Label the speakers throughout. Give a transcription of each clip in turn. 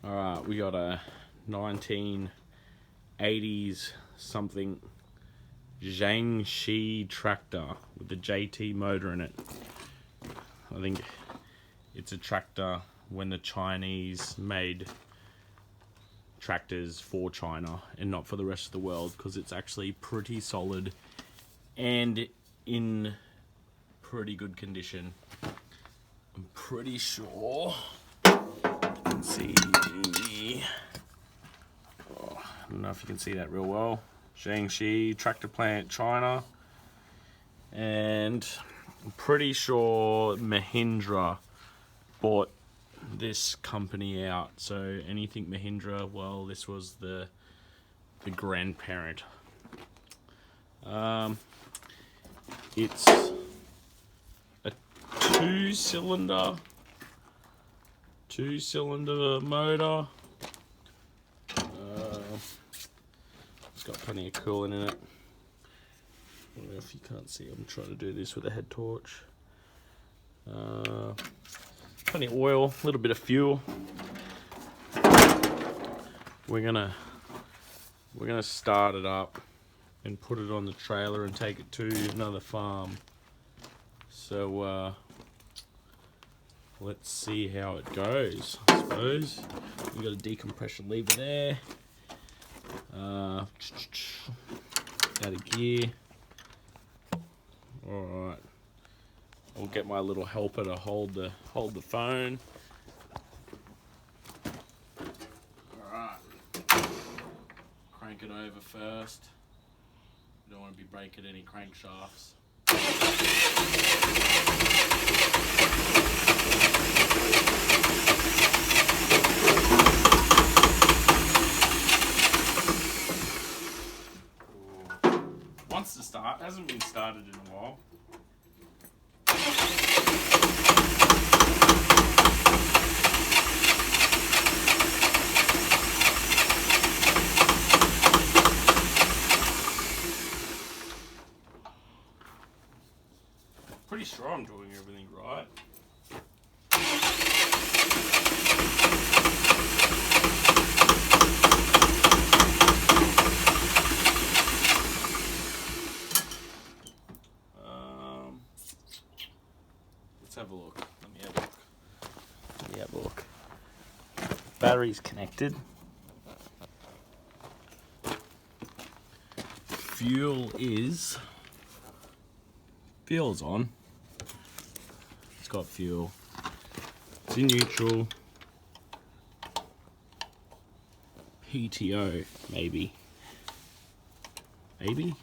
Speaker 1: Alright, we got a 1980s something jiangxi tractor with the JT motor in it. I think it's a tractor when the Chinese made tractors for China and not for the rest of the world, because it's actually pretty solid and in pretty good condition. I'm pretty sure you can see, I don't know if you can see that real well. Jiangxi tractor plant, China, and I'm pretty sure Mahindra bought this company out. So anything Mahindra, well, this was the grandparent. It's a two-cylinder motor. It's got plenty of coolant in it. I don't know if you can't see, I'm trying to do this with a head torch. Plenty of oil, a little bit of fuel. We're gonna start it up and put it on the trailer and take it to another farm. So let's see how it goes, I suppose. We've got a decompression lever there. Out of gear. Alright. I'll get my little helper to hold the phone. Alright. Crank it over first. You don't want to be breaking any crankshafts. Wants to start, hasn't been started in a while. Pretty sure I'm doing everything right. Let's have a look. Let me have a look. Battery's connected. Fuel's on. It's got fuel. It's in neutral. PTO, maybe. I don't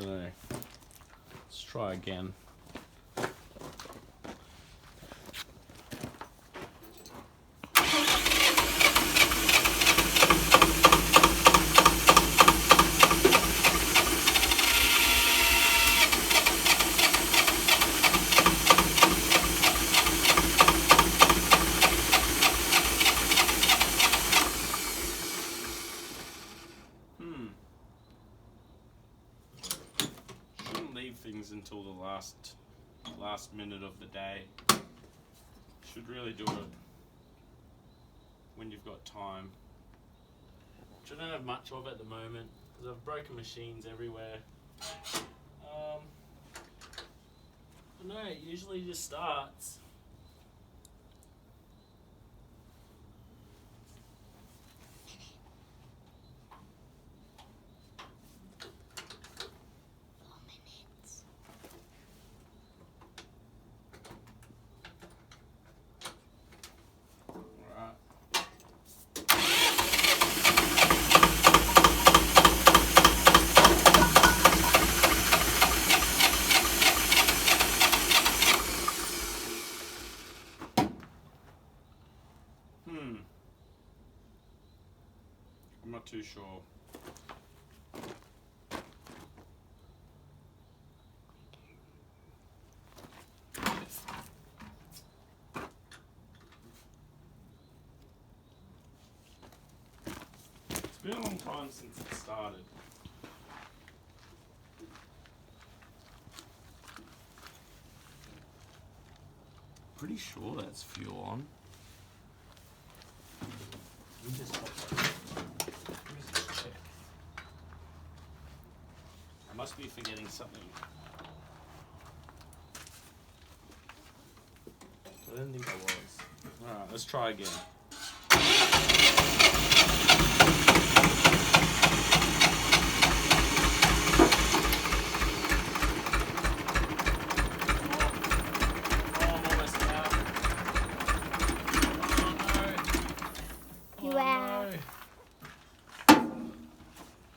Speaker 1: know. Let's try again. Shouldn't leave things until the last minute of the day. Should really do it when you've got time. Which I don't have much of at the moment because I've broken machines everywhere. I don't know, it usually just starts. I'm not too sure. It's been a long time since it started. Pretty sure that's fuel on. I must be forgetting something. I didn't think I was. Alright, let's try again.
Speaker 2: Wow.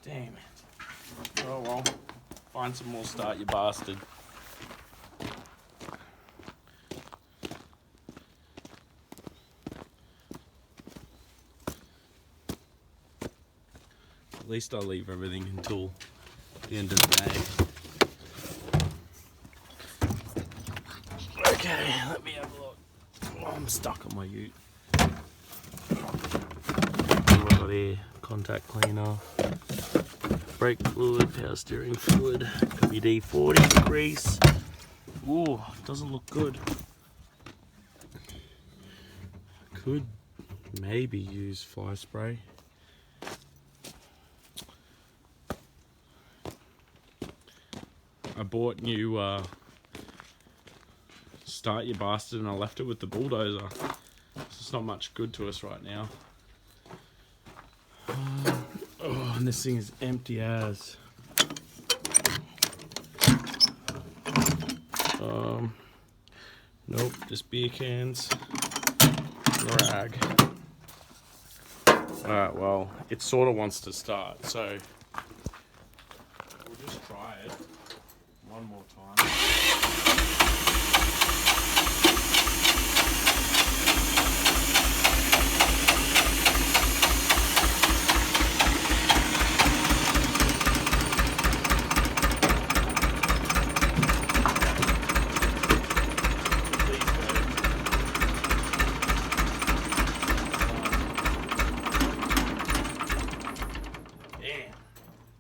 Speaker 1: Damn it. Oh well. Find some more, start you bastard. At least I'll leave everything until the end of the day. Okay, let me have a look. Oh, I'm stuck on my ute. What have I got here? Contact cleaner, brake fluid, power steering fluid, WD-40 grease. Ooh, doesn't look good. Could maybe use fly spray. I bought new Start Your Bastard and I left it with the bulldozer. It's not much good to us right now. Oh, and this thing is empty as. Nope, just beer cans, rag. Alright, well, it sort of wants to start, so we'll just try it one more time.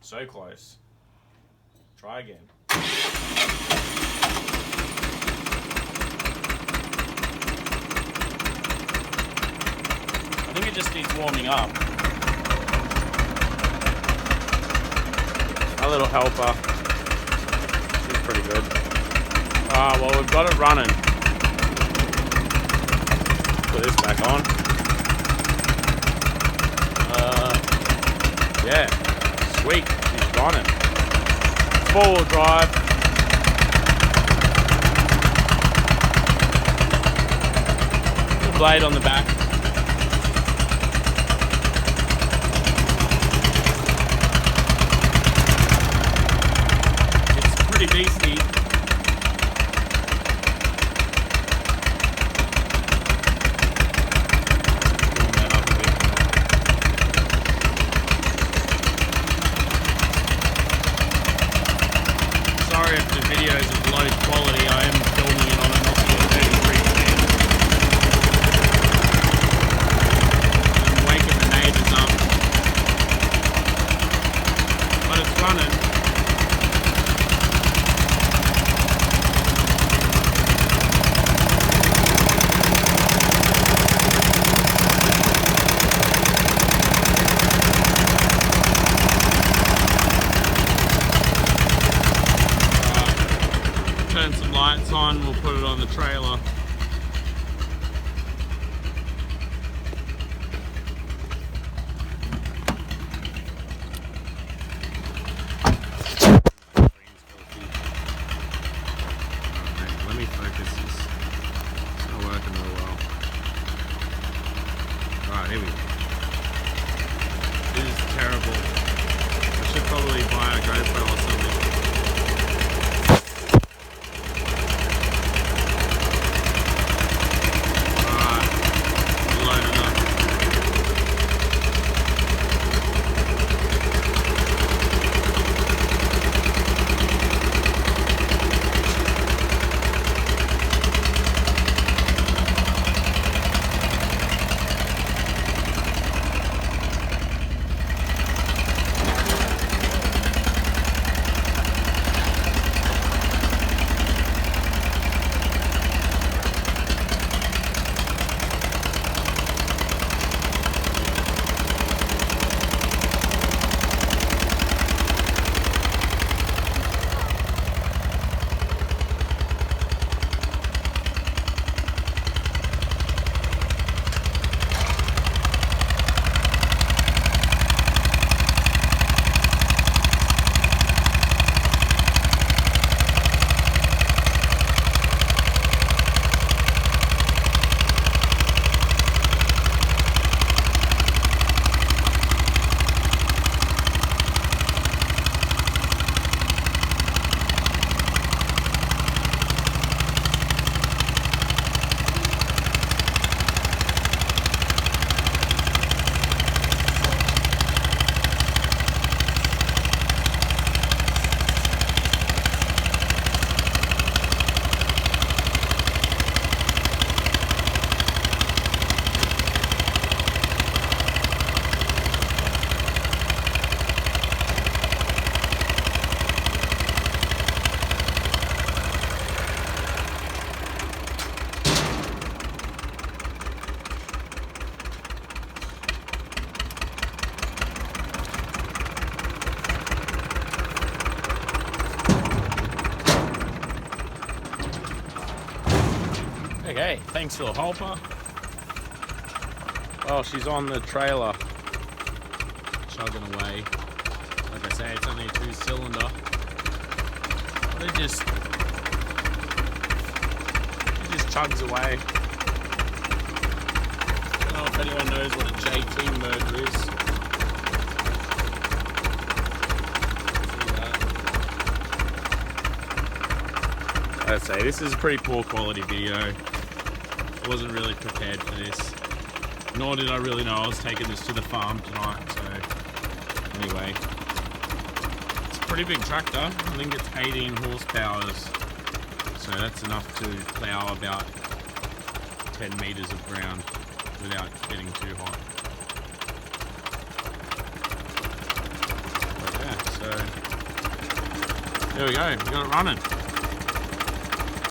Speaker 1: So close. Try again. I think it just needs warming up. A little helper. Seems pretty good. Well, we've got it running. Put this back on. Yeah. Sweet, he's running. Four-wheel drive. The blade on the back. It's pretty beastie. If the videos of low quality, I am filming it on a Nokia 3310. I'm waking the neighbours up. But it's running. Turn some lights on, we'll put it on the trailer. Let me focus this. It's not working real well. Alright, here we go. This is terrible. I should probably buy a GoPro or something. thanks for the helper. Oh, she's on the trailer, chugging away. Like I say, it's only a 2-cylinder. But it just chugs away. I don't know if anyone knows what a JT motor is. I'd say this is a pretty poor quality video. I wasn't really prepared for this. Nor did I really know I was taking this to the farm tonight, so anyway. It's a pretty big tractor. I think it's 18 horsepower, so that's enough to plough about 10 meters of ground without getting too hot. But yeah, so there we go, we got it running.